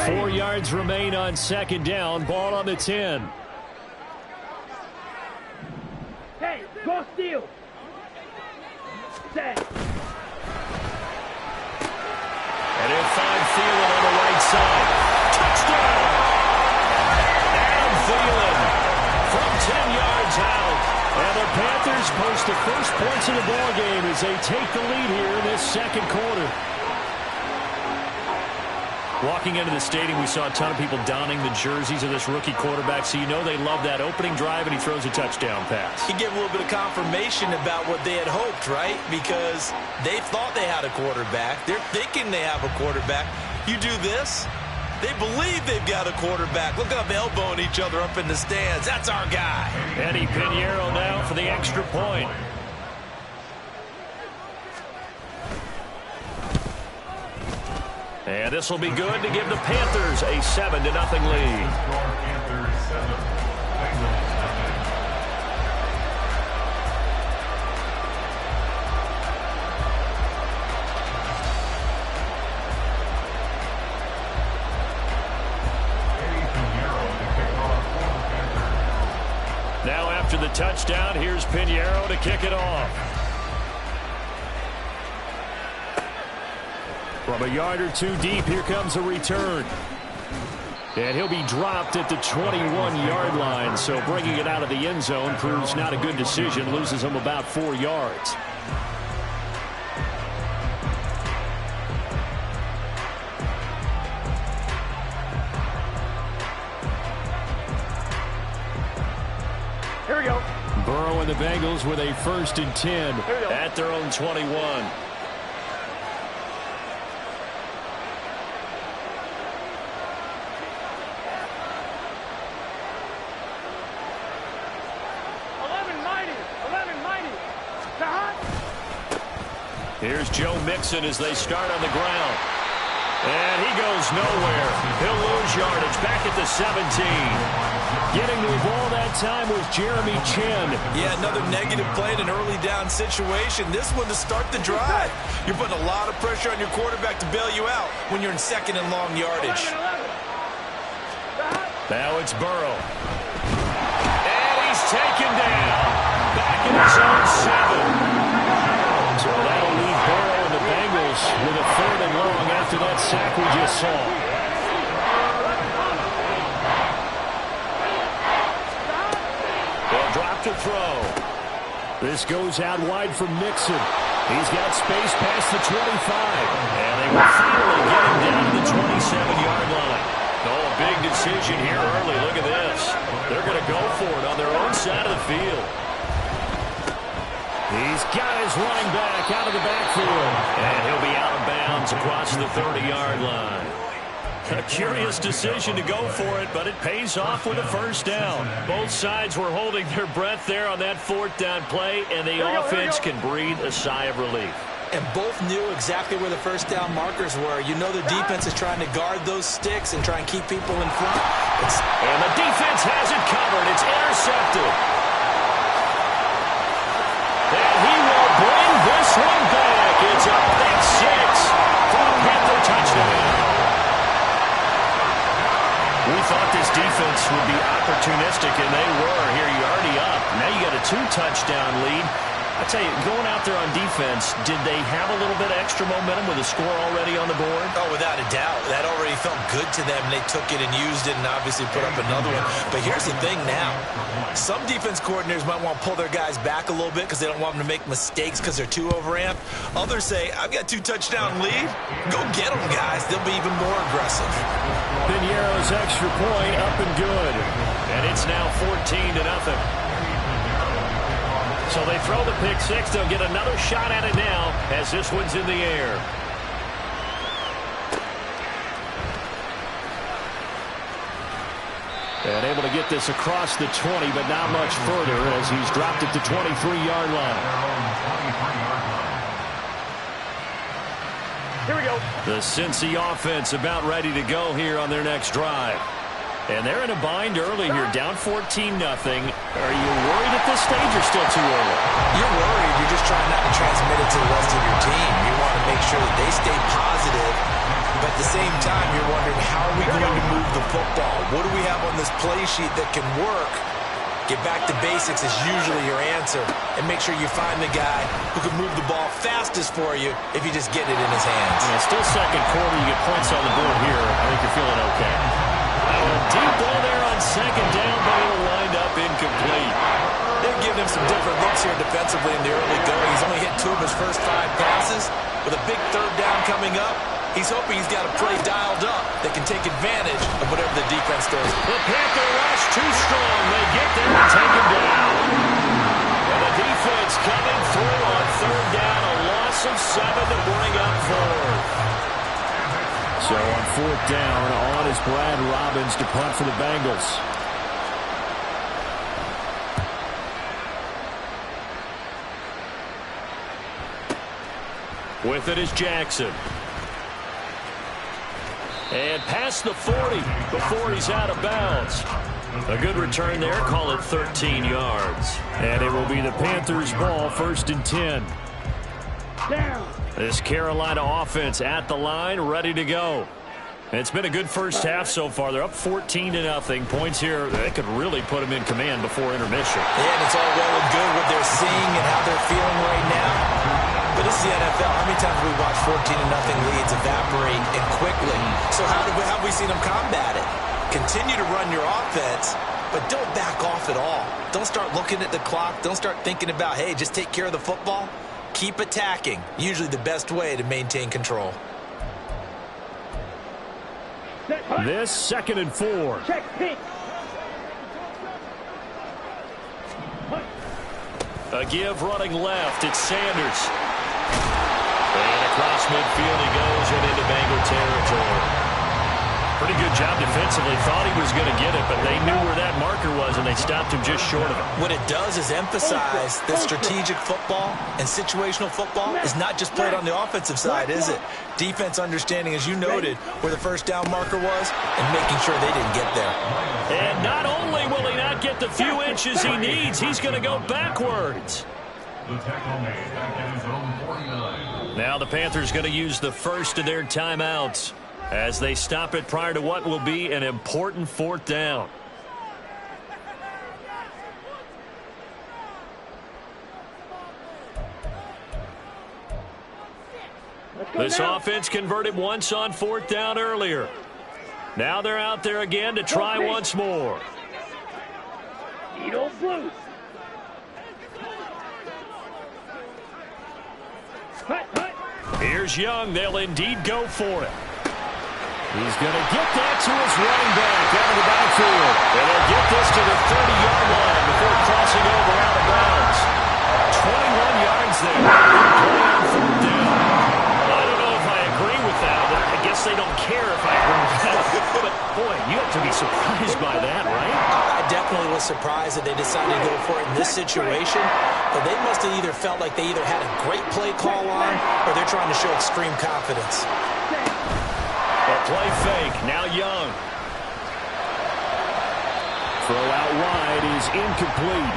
4 yards remain on second down. Ball on the 10. Hey, go steal. Set. And he'll find Thielen on the right side. Touchdown! Adam Thielen from 10 yards out. And the Panthers post the first points of the ball game as they take the lead here in this second quarter. Walking into the stadium, we saw a ton of people donning the jerseys of this rookie quarterback, so you know they love that opening drive, and he throws a touchdown pass. He gave a little bit of confirmation about what they had hoped, right? Because they thought they had a quarterback. They're thinking they have a quarterback. You do this, they believe they've got a quarterback. Look up, elbowing each other up in the stands. That's our guy. Eddie Pinheiro now for the extra point. And this will be good to give the Panthers a 7-0 lead. Now after the touchdown, here's Pinheiro to kick it off. From a yard or two deep, here comes a return. And he'll be dropped at the 21-yard line, so bringing it out of the end zone proves not a good decision, loses him about 4 yards. Here we go. Burrow and the Bengals with a 1st and 10 at their own 21. Here's Joe Mixon as they start on the ground. And he goes nowhere. He'll lose yardage back at the 17. Getting to the ball that time was Jeremy Chin. Yeah, another negative play in an early down situation. This one to start the drive. You're putting a lot of pressure on your quarterback to bail you out when you're in 2nd and long yardage. Now it's Burrow. And he's taken down. Back in his own 7. So that'll leave Burrow and the Bengals with a 3rd and long after that sack we just saw. They'll drop to throw. This goes out wide for Mixon. He's got space past the 25. And they will finally get him down to the 27-yard line. Oh, a big decision here early. Look at this. They're going to go for it on their own side of the field. He's got his running back out of the backfield. And he'll be out of bounds across the 30-yard line. A curious decision to go for it, but it pays off with a 1st down. Both sides were holding their breath there on that 4th down play, and the offense can breathe a sigh of relief. And both knew exactly where the 1st down markers were. You know the defense is trying to guard those sticks and try and keep people in front. And the defense has it covered. It's intercepted. And he will bring this one back. It's a pick 6 for the Panther touchdown. We thought this defense would be opportunistic, and they were. Here, you're already up. Now you got a 2-touchdown lead. I tell you, going out there on defense, did they have a little bit of extra momentum with a score already on the board? Oh, without a doubt. That already felt good to them. They took it and used it and obviously put up another one. But here's the thing now. Some defense coordinators might want to pull their guys back a little bit because they don't want them to make mistakes because they're too overamped. Others say, I've got 2-touchdown lead. Go get them, guys. They'll be even more aggressive. Pinheiro's extra point up and good. And it's now 14-0. So they throw the pick 6. They'll get another shot at it now as this one's in the air. And able to get this across the 20, but not much further as he's dropped it to 23-yard line. Here we go. The Cincy offense about ready to go here on their next drive. And they're in a bind early here, down 14-0. Are you worried at this stage or still too early? You're worried. You're just trying not to transmit it to the rest of your team. You want to make sure that they stay positive But at the same time, you're wondering, how are we going to move the football? What do we have on this play sheet that can work? Get back to basics is usually your answer. And make sure you find the guy who can move the ball fastest for you if you just get it in his hands. Yeah, still second quarter. You get points on the board here. I think you're feeling okay. A deep ball there on second down, but it'll wind up incomplete. They're giving him some different looks here defensively in the early going. He's only hit 2 of his first 5 passes. With a big third down coming up, he's hoping he's got a play dialed up that can take advantage of whatever the defense does. The Panther rush too strong. They get there and take him down. And the defense coming through on third down. A loss of 7 to bring up 4th. So on 4th down, on is Brad Robbins to punt for the Bengals. With it is Jackson. And past the 40 before he's out of bounds. A good return there. Call it 13 yards. And it will be the Panthers' ball, 1st and 10. Down. This Carolina offense at the line, ready to go. It's been a good first half so far. They're up 14-0. Points here, they could really put them in command before intermission. Yeah, and it's all well and good what they're seeing and how they're feeling right now. But this is the NFL. How many times have we watched 14-0 leads evaporate and quickly? So how have we seen them combat it? Continue to run your offense, but don't back off at all. Don't start looking at the clock. Don't start thinking about, hey, just take care of the football. Keep attacking. Usually the best way to maintain control. This 2nd and 4. Check pitch. A give running left. It's Sanders. And across midfield he goes and into Bengal territory. Pretty good job defensively. Thought he was going to get it, but they knew where that marker was, and they stopped him just short of it. What it does is emphasize that strategic football and situational football is not just played on the offensive side, is it? Defense understanding, as you noted, where the first down marker was and making sure they didn't get there. And not only will he not get the few inches he needs, he's going to go backwards. Now the Panthers going to use the first of their timeouts as they stop it prior to what will be an important 4th down. This offense converted once on 4th down earlier. Now they're out there again to try once more. Eagle Blues. Here's Young. They'll indeed go for it. He's going to get that to his running back out of the backfield. And they'll get this to the 30-yard line before crossing over out of bounds. 21 yards there. Play on 4th down. I don't know if I agree with that. I guess they don't care if I agree with that. But, boy, you have to be surprised by that, right? I definitely was surprised that they decided to go for it in this situation. But they must have either felt like they either had a great play call on or they're trying to show extreme confidence. A play fake. Now Young. Throw out wide is incomplete.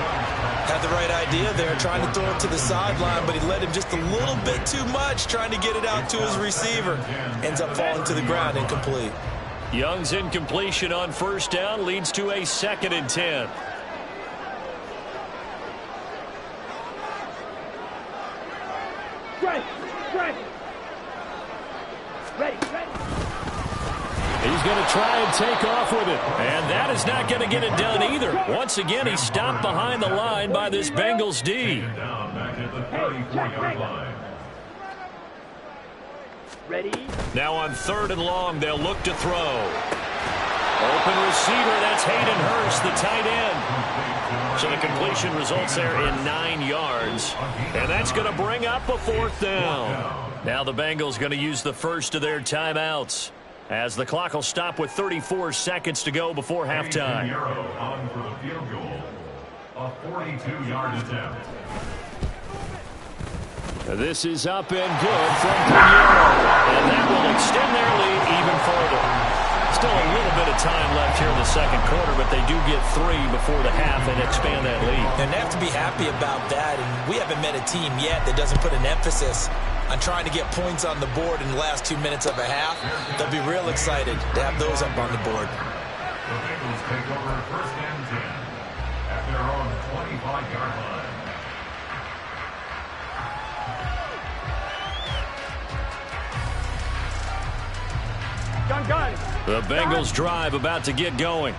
Had the right idea there, trying to throw it to the sideline, but he led him just a little bit too much, trying to get it out to his receiver. Ends up falling to the ground, incomplete. Young's incompletion on 1st down leads to a 2nd and 10. He's going to try and take off with it. And that is not going to get it done either. Once again, he's stopped behind the line by this Bengals D. Ready? Now on 3rd and long, they'll look to throw. Open receiver, that's Hayden Hurst, the tight end. So the completion results there in 9 yards. And that's going to bring up a 4th down. Now the Bengals going to use the first of their timeouts, as the clock will stop with 34 seconds to go before halftime. On for the field goal, a 42-yard attempt. This is up and good from Pinheiro, and that will extend their lead even further. Still a little bit of time left here in the second quarter, but they do get 3 before the half and expand that lead. And they have to be happy about that, and we haven't met a team yet that doesn't put an emphasis on trying to get points on the board in the last 2 minutes of a half, they'll be real excited to have those up on the board. The Bengals take over 1st and 10 at their own 25-yard line. The Bengals drive about to get going.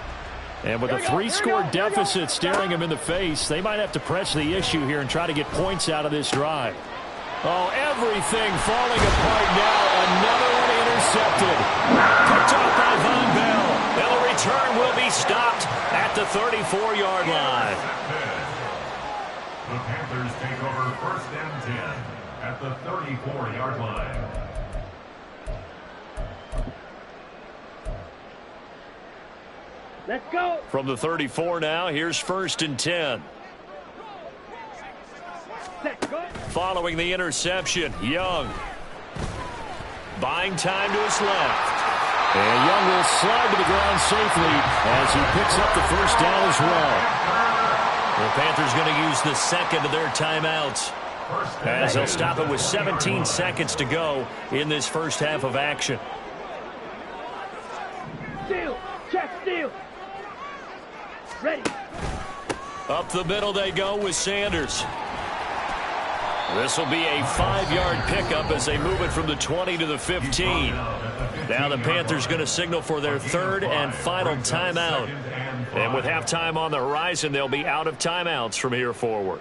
And with a 3-score deficit staring them in the face, they might have to press the issue here and try to get points out of this drive. Oh, everything falling apart now. Another one intercepted. Picked off by Von Bell. And the return will be stopped at the 34-yard line. The Panthers take over 1st and 10 at the 34-yard line. Let's go. From the 34 now, here's 1st and 10. Let's go. Following the interception, Young. Buying time to his left. And Young will slide to the ground safely as he picks up the 1st down as well. The Panthers going to use the second of their timeouts, as they'll stop it with 17 seconds to go in this first half of action. Steal. Check steal. Ready. Up the middle they go with Sanders. This will be a 5-yard pickup as they move it from the 20 to the 15. Now the Panthers going to signal for their 3rd and final timeout. And with halftime on the horizon, they'll be out of timeouts from here forward.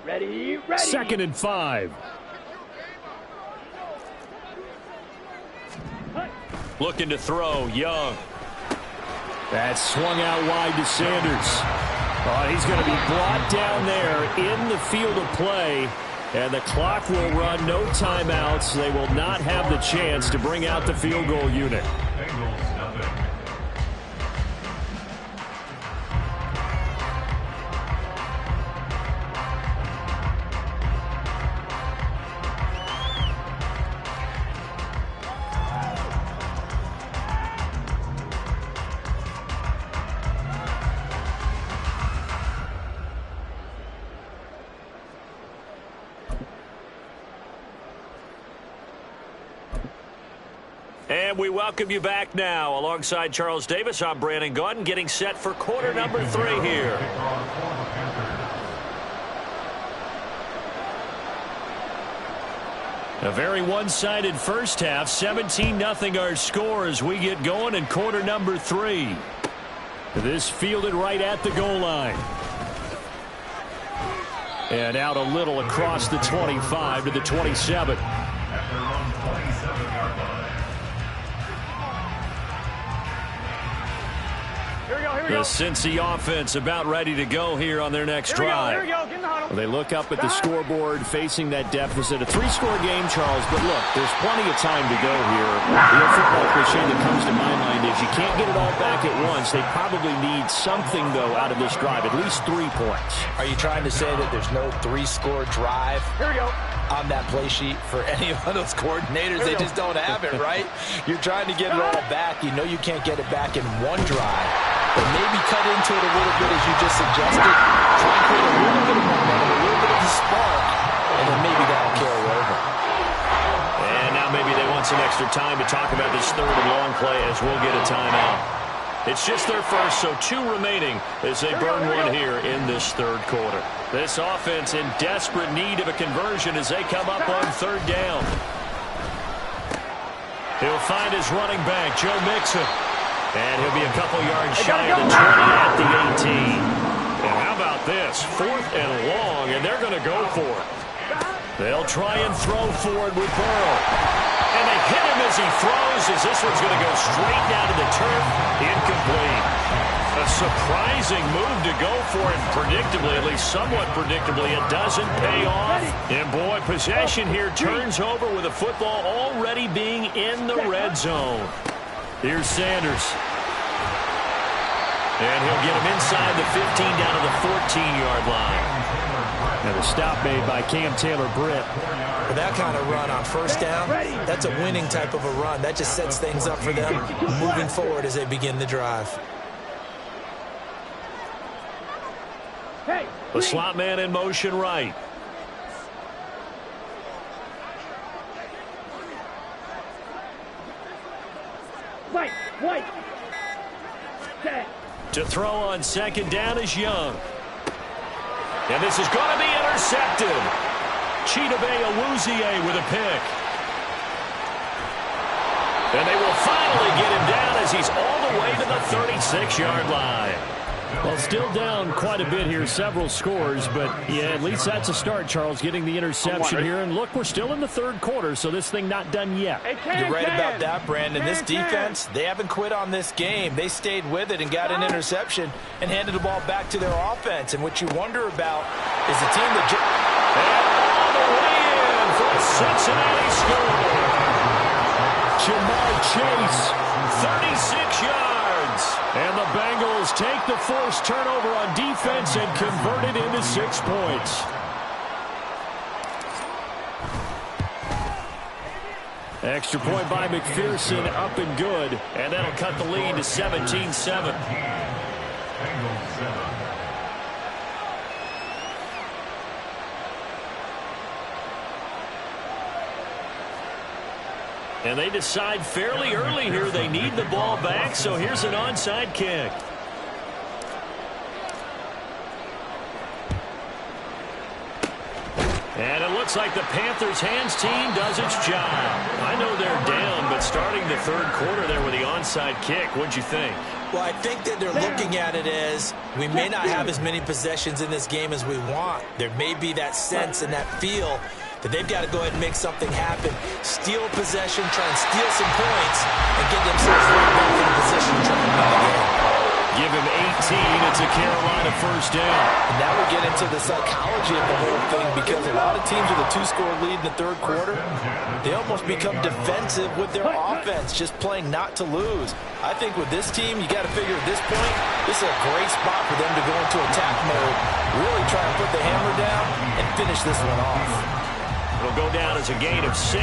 Ready. 2nd and 5. Looking to throw, Young. That's swung out wide to Sanders. Oh, he's going to be brought down there in the field of play, and the clock will run, no timeouts. They will not have the chance to bring out the field goal unit. Bengals nothing. And we welcome you back now. Alongside Charles Davis, I'm Brandon Gaudin, getting set for quarter number 3 here. A very one-sided first half. 17-0 our score as we get going in quarter number 3. This fielded right at the goal line. And out a little across the 25 to the 27. At their own 27-yard line. The Cincy offense about ready to go here on their next drive. They look up at the scoreboard facing that deficit. A 3-score game, Charles, but look, there's plenty of time to go here. The football cliche that comes to my mind is you can't get it all back at once. They probably need something, though, out of this drive, at least 3 points. Are you trying to say that there's no 3-score drive on that play sheet for any of those coordinators? They just don't have it, right? You're trying to get it all back. You know you can't get it back in one drive. But maybe cut into it a little bit as you just suggested. Try and create a little bit of momentum, a little bit of a spark, and then maybe that'll carry over. And now maybe they want some extra time to talk about this 3rd and long play as we'll get a timeout. It's just their first, so 2 remaining as they burn one here in this 3rd quarter. This offense in desperate need of a conversion as they come up on 3rd down. He'll find his running back, Joe Mixon. And he'll be a couple yards shy of the 20 at the 18. And how about this? 4th and long, and they're going to go for it. They'll try and throw forward with Burrow. And they hit him as he throws, as this one's going to go straight down to the turf. Incomplete. A surprising move to go for it predictably, at least somewhat predictably. It doesn't pay off. And boy, possession here turns over with the football already being in the red zone. Here's Sanders. And he'll get him inside the 15 down to the 14-yard line. And the stop made by Cam Taylor-Britt. For that kind of run on first down, that's a winning type of a run. That just sets things up for them moving forward as they begin the drive. The slot man in motion right. White. To throw on second down is Young. And this is going to be intercepted. Chidobe Awuzie with a pick. And they will finally get him down as he's all the way to the 36-yard line. Well, still down quite a bit here, several scores, but yeah, at least that's a start, Charles, getting the interception here. And look, we're still in the third quarter, so this thing not done yet. You're right about that, Brandon. This defense, they haven't quit on this game. They stayed with it and got an interception and handed the ball back to their offense. And what you wonder about is the team that and all the way in for a Cincinnati score. Jamar Chase, 36 yards. And the Bengals take the forced turnover on defense and convert it into 6 points. Extra point by McPherson, up and good. And that'll cut the lead to 17-7. And they decide fairly early here they need the ball back, so here's an onside kick. And it looks like the Panthers' hands team does its job. I know they're down, but starting the third quarter there with the onside kick, what'd you think? Well, I think that they're looking at it as we may not have as many possessions in this game as we want. There may be that sense and that feel that they've got to go ahead and make something happen. Steal possession, try and steal some points, and get themselves right back in position to try and win the game. Give him 18. It's a Carolina first down. And that would get into the psychology of the whole thing, because a lot of teams with a 2-score lead in the third quarter, they almost become defensive with their offense, just playing not to lose. I think with this team, you got to figure at this point, this is a great spot for them to go into attack mode, really try and put the hammer down and finish this one off. It'll go down as a gain of 6,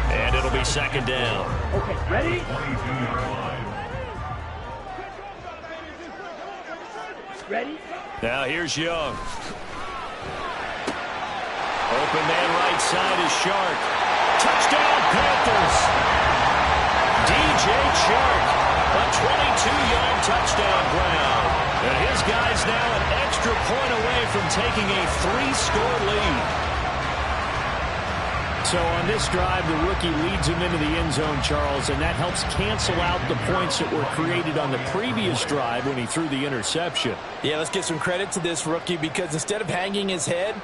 and it'll be second down. Okay, ready? Ready? Now here's Young. Open man right side is Shark. Touchdown Panthers. DJ Shark, a 22-yard touchdown ground. And his guy's now an extra point away from taking a 3-score lead. So on this drive, the rookie leads him into the end zone, Charles, and that helps cancel out the points that were created on the previous drive when he threw the interception. Yeah, let's give some credit to this rookie, because instead of hanging his head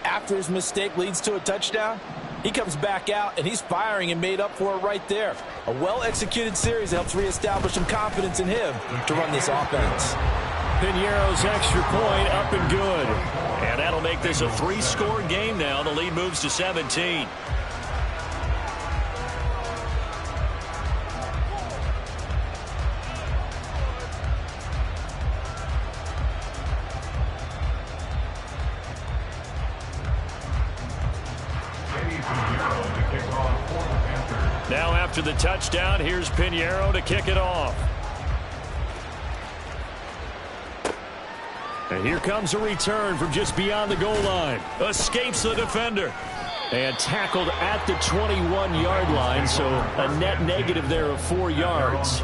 after his mistake leads to a touchdown, he comes back out and he's firing and made up for it right there. A well-executed series helps reestablish some confidence in him to run this offense. Piñeiro's extra point up and good. And that'll make this a 3-score game now. The lead moves to 17. Now after the touchdown, here's Piñeiro to kick it off. And here comes a return from just beyond the goal line. Escapes the defender. And tackled at the 21-yard line, so a net negative there of 4 yards.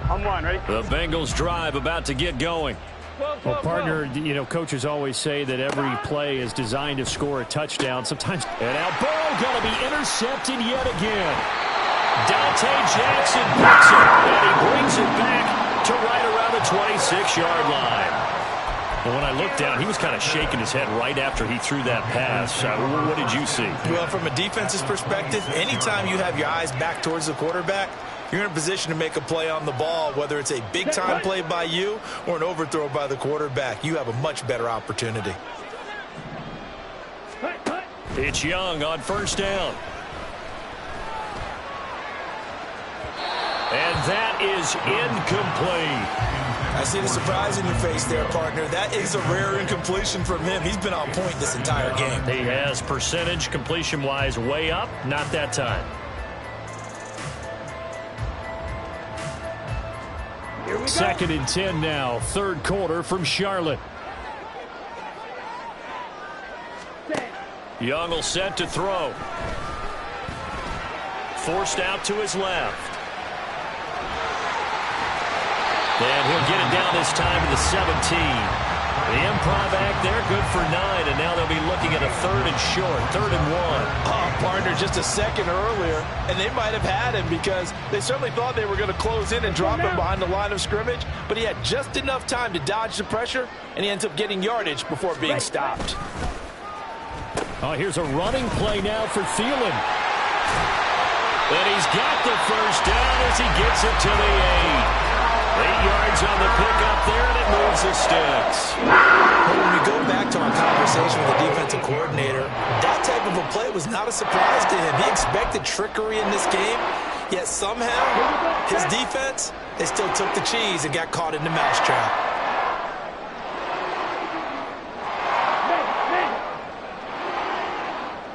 I'm one, ready? The Bengals drive about to get going. Well, partner, you know, coaches always say that every play is designed to score a touchdown. Sometimes. And now Burrow going to be intercepted yet again. Dante Jackson picks it, and he brings it back to right around the 26-yard line. Well, when I looked down, he was kind of shaking his head right after he threw that pass. What did you see? Well, from a defense's perspective, anytime you have your eyes back towards the quarterback, you're in a position to make a play on the ball, whether it's a big-time play by you or an overthrow by the quarterback. You have a much better opportunity. It's Young on first down. And that is incomplete. I see the surprise in your face there, partner. That is a rare incompletion from him. He's been on point this entire game. He has percentage completion-wise way up. Not that time. Here we go. 2nd and 10 now. 3rd quarter from Charlotte. Set. Young will set to throw. Forced out to his left. And he'll get it down this time to the 17. The improv act there, good for 9, and now they'll be looking at a 3rd and short, 3rd and 1. Oh, partner, just a second earlier, and they might have had him because they certainly thought they were going to close in and drop him behind the line of scrimmage, but he had just enough time to dodge the pressure, and he ends up getting yardage before being stopped. Oh, here's a running play now for Thielen. And he's got the first down as he gets it to the 8. 8 yards on the pickup there, and it moves the sticks. But when we go back to our conversation with the defensive coordinator, that type of a play was not a surprise to him. He expected trickery in this game, yet somehow his defense, they still took the cheese and got caught in the mousetrap.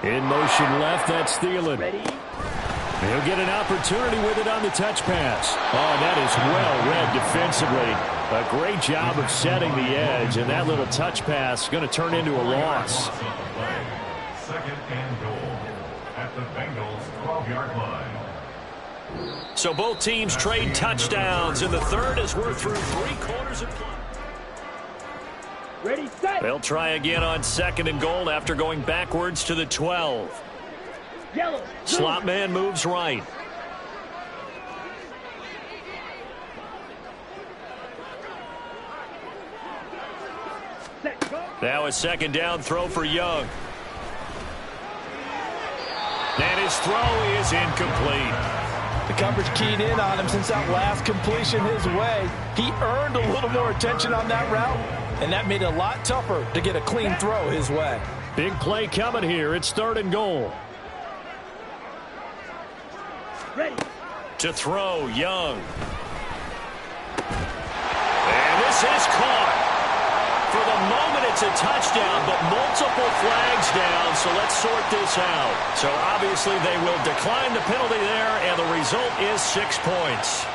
In motion left, that's Thielen. Ready? He'll get an opportunity with it on the touch pass. Oh, that is well read defensively. A great job of setting the edge, and that little touch pass is going to turn into a loss. 2nd and goal at the Bengals 12-yard line. So both teams trade touchdowns in the 3rd as we're through 3 quarters of play. Ready, set. They'll try again on 2nd and goal after going backwards to the 12. Yellow. Slot man moves right. Set, go. Now a 2nd down throw for Young. And his throw is incomplete. The coverage keyed in on him since that last completion his way. He earned a little more attention on that route, and that made it a lot tougher to get a clean throw his way. Big play coming here. It's 3rd and goal. Ready. To throw, Young. And this is caught. For the moment, it's a touchdown, but multiple flags down, so let's sort this out. So obviously they will decline the penalty there, and the result is 6 points.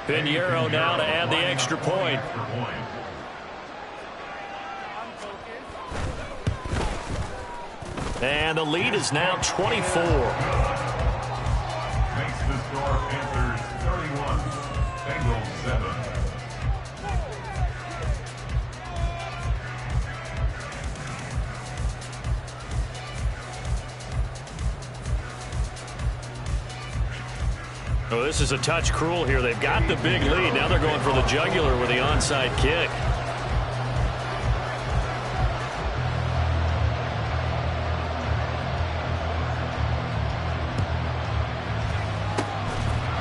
Pinheiro now to add the extra point. And the lead is now 24. Makes the score Panthers 31, Bengals 7. Oh, this is a touch cruel here. They've got the big lead. Now they're going for the jugular with the onside kick.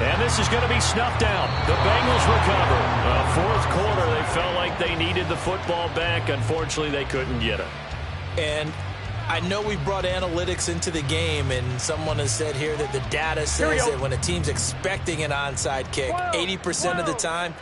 And this is going to be snuffed out. The Bengals recover. 4th quarter, they felt like they needed the football back. Unfortunately, they couldn't get it. And I know we brought analytics into the game, and someone has said here that the data says that when a team's expecting an onside kick, 80% of the time,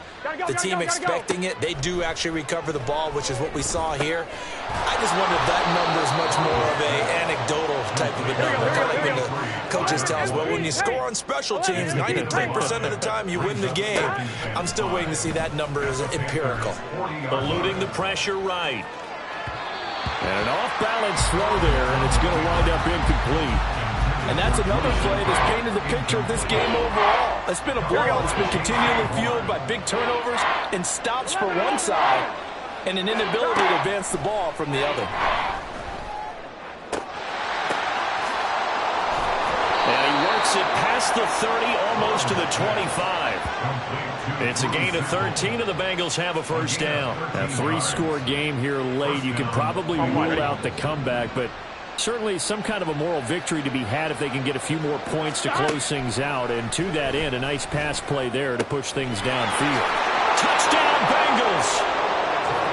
the team expecting it, they do actually recover the ball, which is what we saw here. I just wonder if that number is much more of an anecdotal type of a number. Kind of like when the coaches tell us, well, when you score on special teams, 93% of the time you win the game. I'm still waiting to see that number as empirical. Eluding the pressure right. And an off-balance throw there, and it's going to wind up incomplete. And that's another play that's painted the picture of this game overall. It's been a blowout. It's been continually fueled by big turnovers and stops for one side and an inability to advance the ball from the other. And he works it past the 30, almost to the 25. It's a gain of 13, and the Bengals have a first down. A 3-score game here late. You can probably rule out the comeback, but certainly some kind of a moral victory to be had if they can get a few more points to close things out. And to that end, a nice pass play there to push things downfield. Touchdown, Bengals.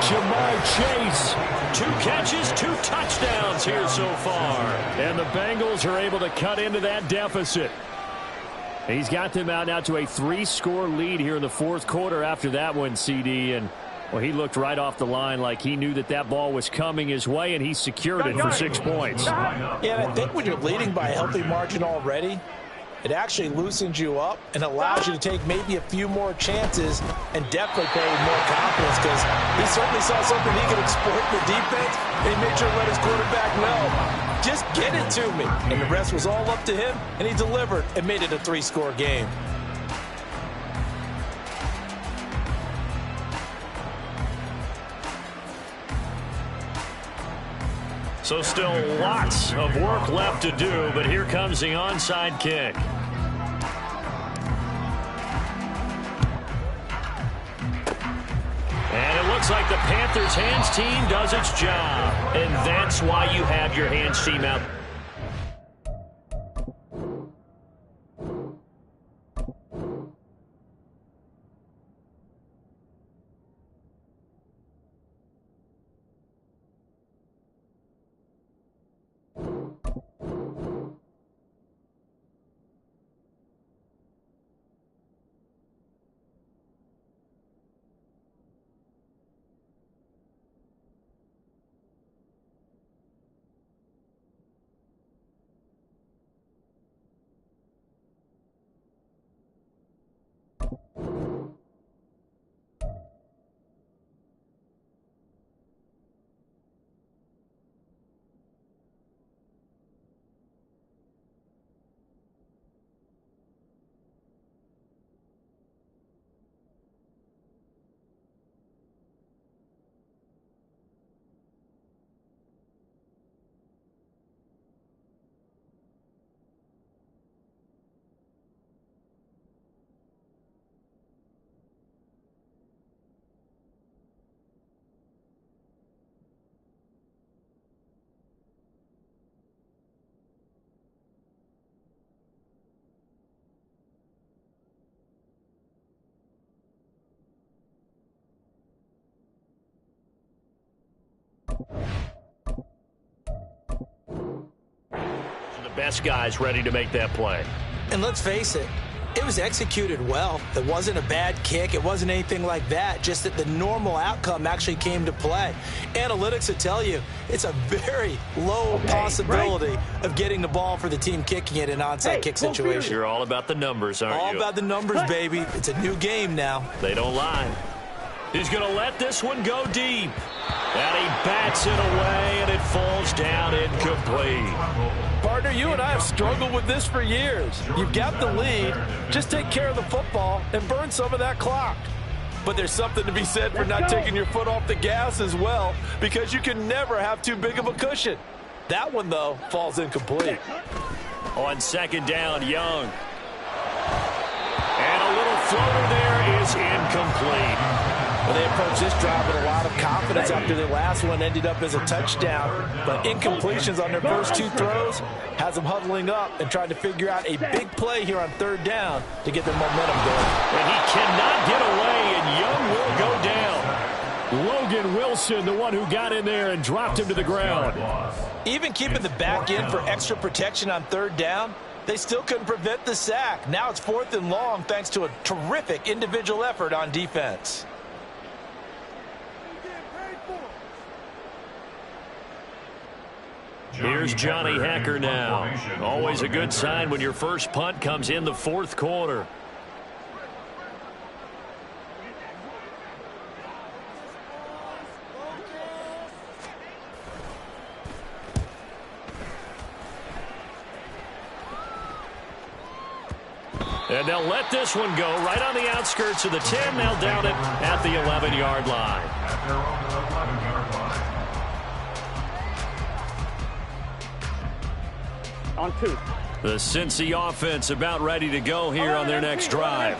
Jamar Chase. 2 catches, 2 touchdowns here so far. And the Bengals are able to cut into that deficit. He's got them out now to a 3-score lead here in the fourth quarter after that one, CD. And, well, he looked right off the line like he knew that that ball was coming his way, and he secured it for 6 points. Yeah, and I think when you're leading by a healthy margin already, it actually loosens you up and allows you to take maybe a few more chances and definitely play with more confidence, because he certainly saw something he could exploit in the defense, and he made sure to let his quarterback know, just get it to me. And the rest was all up to him, and he delivered and made it a 3-score game. So still lots of work left to do, but here comes the onside kick. And it looks like the Panthers' hands team does its job. And that's why you have your hands team out. The best guys ready to make that play. And let's face it, it was executed well. It wasn't a bad kick. It wasn't anything like that. Just that the normal outcome actually came to play. Analytics will tell you it's a very low possibility of getting the ball for the team kicking it in an onside kick situation. You're all about the numbers, aren't you? All about the numbers, baby. It's a new game now. They don't lie. He's going to let this one go deep. And he bats it away, and it falls down incomplete. Partner, you and I have struggled with this for years. You've got the lead. Just take care of the football and burn some of that clock. But there's something to be said for not taking your foot off the gas as well, because you can never have too big of a cushion. That one, though, falls incomplete. On second down, Young. And a little floater there is incomplete. Well, they approached this drive with a lot of confidence after their last one ended up as a touchdown. But incompletions on their first 2 throws has them huddling up and trying to figure out a big play here on third down to get their momentum going. And he cannot get away, and Young will go down. Logan Wilson, the one who got in there and dropped him to the ground. Even keeping the back end for extra protection on third down, they still couldn't prevent the sack. Now it's 4th and long thanks to a terrific individual effort on defense. Here's Johnny Hecker now. Always a good sign when your first punt comes in the fourth quarter. And they'll let this one go right on the outskirts of the 10. They'll down it at the 11-yard line. At their own 11-yard line. On 2. The Cincy offense about ready to go here on their next drive.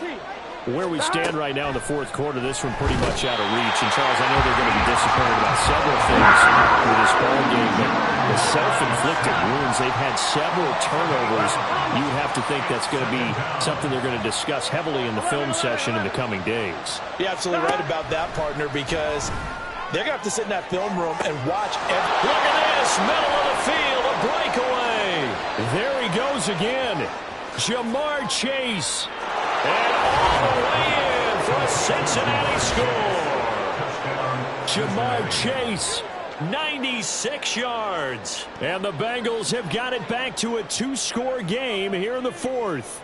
Where we stand right now in the fourth quarter, this one pretty much out of reach. And, Charles, I know they're going to be disappointed about several things with this ball game, but The self-inflicted wounds, they've had several turnovers. You have to think that's going to be something they're going to discuss heavily in the film session in the coming days. You're absolutely right about that, partner, because they're going to have to sit in that film room and watch every... Look at this, middle of the field, a breakaway. There he goes again. Jamar Chase. And all the way in for a Cincinnati score. Jamar Chase, 96 yards. And the Bengals have got it back to a 2-score game here in the fourth.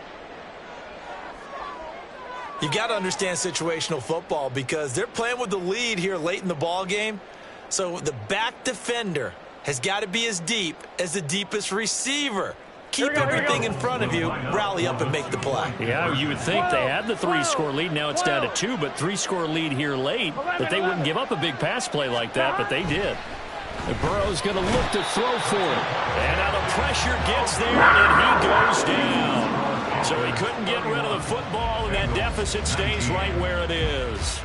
You got to understand situational football because they're playing with the lead here late in the ball game. So the back defender has got to be as deep as the deepest receiver. Keep everything in front of you, rally up and make the play. Yeah, you would think they had the 3-score lead. Now it's down to 2, but 3-score lead here late, that they wouldn't give up a big pass play like that, but they did. And Burrow's going to look to throw for it. And now the pressure gets there, and he goes down. So he couldn't get rid of the football, and that deficit stays right where it is.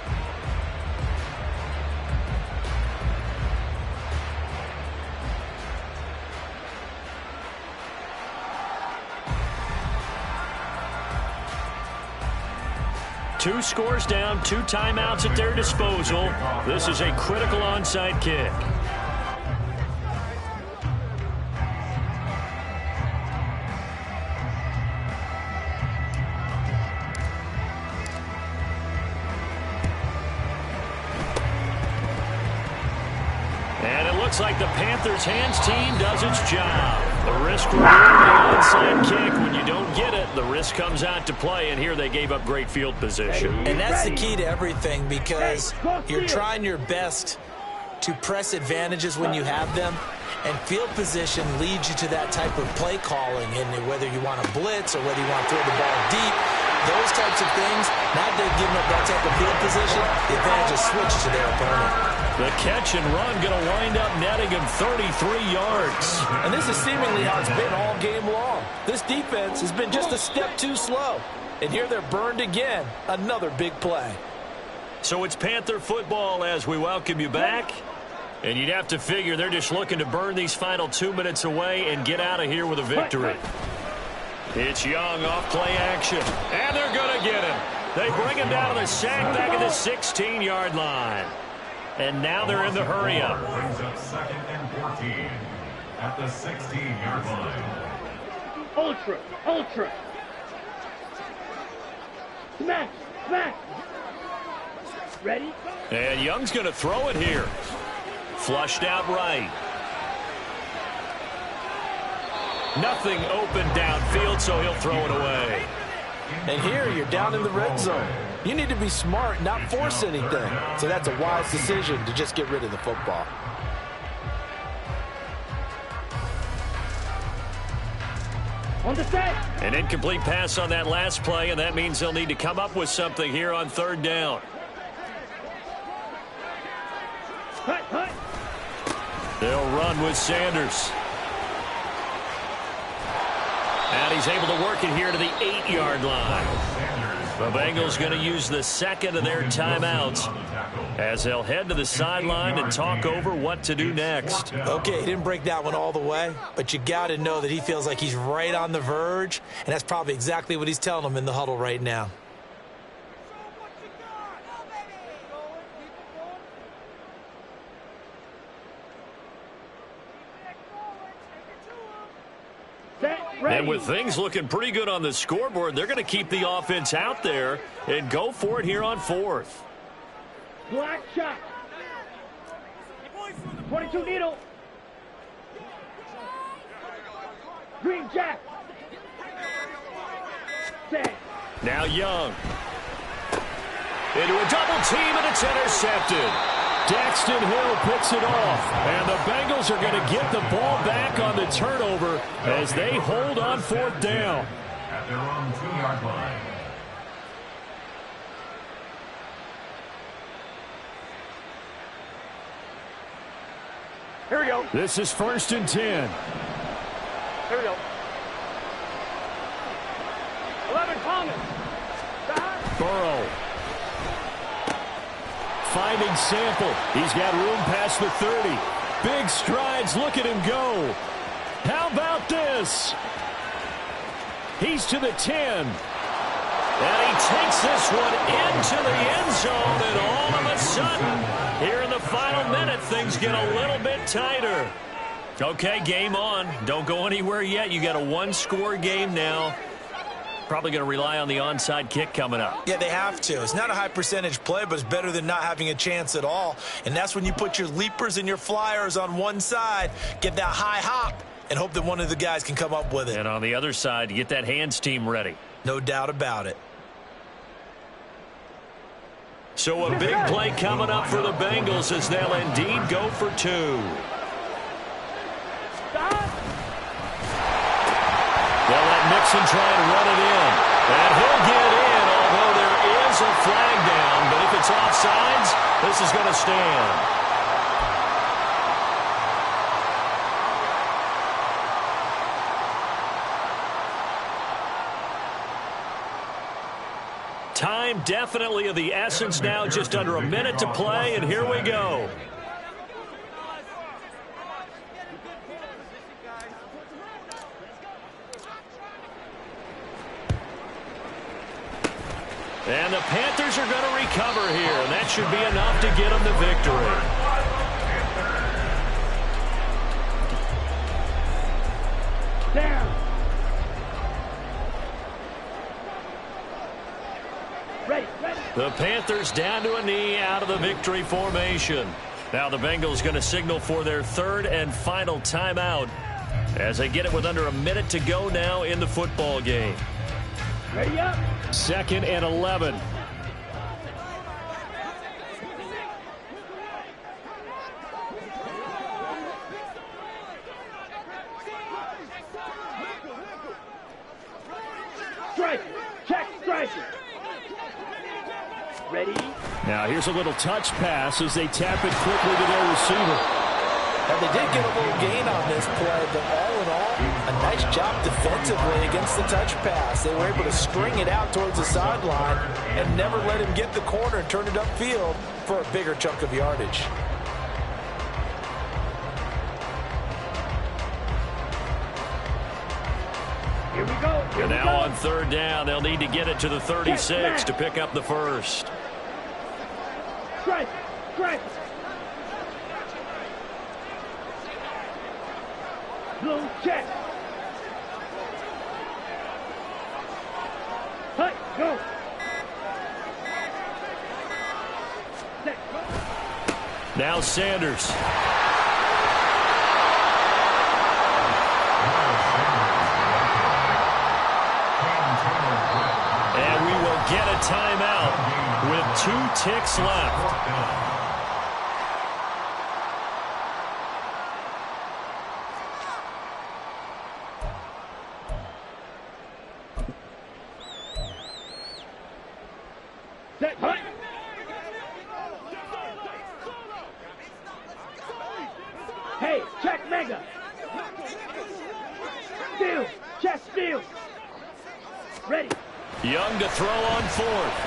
Two scores down, 2 timeouts at their disposal. This is a critical onside kick. And it looks like the Panthers' hands team does its job. The risk reward, the onside kick. When you don't get it, the risk comes out to play, and here they gave up great field position. And that's the key to everything because you're trying your best to press advantages when you have them, and field position leads you to that type of play calling, and whether you want to blitz or whether you want to throw the ball deep, those types of things, now they've given up that type of field position, the advantage is switched to their opponent. The catch and run going to wind up netting him 33 yards. And this is seemingly how it's been all game long. This defense has been just a step too slow. And here they're burned again. Another big play. So it's Panther football as we welcome you back. And you'd have to figure they're just looking to burn these final 2 minutes away and get out of here with a victory. It's Young off play action. And they're going to get him. They bring him down to the sack back at the 16-yard line. And now they're in the hurry-up. Brings up 2nd and 14 at the 16-yard line. Ultra. Smash. Ready? And Young's going to throw it here. Flushed out right. Nothing open downfield, so he'll throw it away. And here you're down in the red zone. You need to be smart, not force anything. So that's a wise decision to just get rid of the football. On the set. An incomplete pass on that last play, and that means they'll need to come up with something here on 3rd down. Hut. They'll run with Sanders. And he's able to work it here to the 8-yard line. The Bengals going to use the second of their timeouts as they'll head to the sideline and talk over what to do next. Okay, he didn't break that one all the way, but you got to know that he feels like he's right on the verge, and that's probably exactly what he's telling them in the huddle right now. And with things looking pretty good on the scoreboard, they're going to keep the offense out there and go for it here on 4th. Black shot. 22 needle. Green jack. Set. Now Young. Into a double team, and it's intercepted. Daxton Hill picks it off, and the Bengals are going to get the ball back on the turnover as they hold on 4th down. At their own 2-yard line. Here we go. This is 1st and 10. Here we go. 11 Thomas. Burrow. Finding Sample. He's got room past the 30. big strides. Look at him go. How about this? He's to the 10. And he takes this one into the end zone, and all of a sudden, here in the final minute, things get a little bit tighter. Okay, game on. Don't go anywhere yet. You got a one-score game now. Probably going to rely on the onside kick coming up. Yeah, they have to. It's not a high percentage play, but it's better than not having a chance at all. And that's when you put your leapers and your flyers on one side, get that high hop, and hope that one of the guys can come up with it. And on the other side, get that hands team ready. No doubt about it. So a big play coming up for the Bengals as they'll indeed go for 2. They'll let Mixon try and run it in. And he'll get in, although there is a flag down. But if it's offsides, this is going to stand. Time definitely of the essence now, just under a minute to play, and here we go. And the Panthers are going to recover here, and that should be enough to get them the victory. Down. Ready. The Panthers down to a knee out of the victory formation. Now the Bengals going to signal for their third and final timeout as they get it with under a minute to go now in the football game. Ready up. 2nd and 11. Strike. Check strike. Ready. Now here's a little touch pass as they tap it quickly to their receiver. And they did get a little gain on this play, but all in all, a nice job defensively against the touch pass. They were able to string it out towards the sideline and never let him get the corner and turn it upfield for a bigger chunk of yardage. Here we go. And now on 3rd down, they'll need to get it to the 36 to pick up the first. Strike. Blue check. Hut, go. Set. Now Sanders. And we will get a timeout with 2 ticks left. Set. Hut. Hey, check mega. Steal. Check steal. Ready. Young to throw on 4th.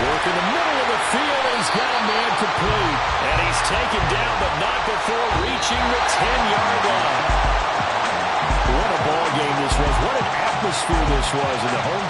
Work in the middle of the field, and he's got a man complete. And he's taken down, but not before reaching the 10-yard line. What a ball game this was. What an atmosphere this was in the home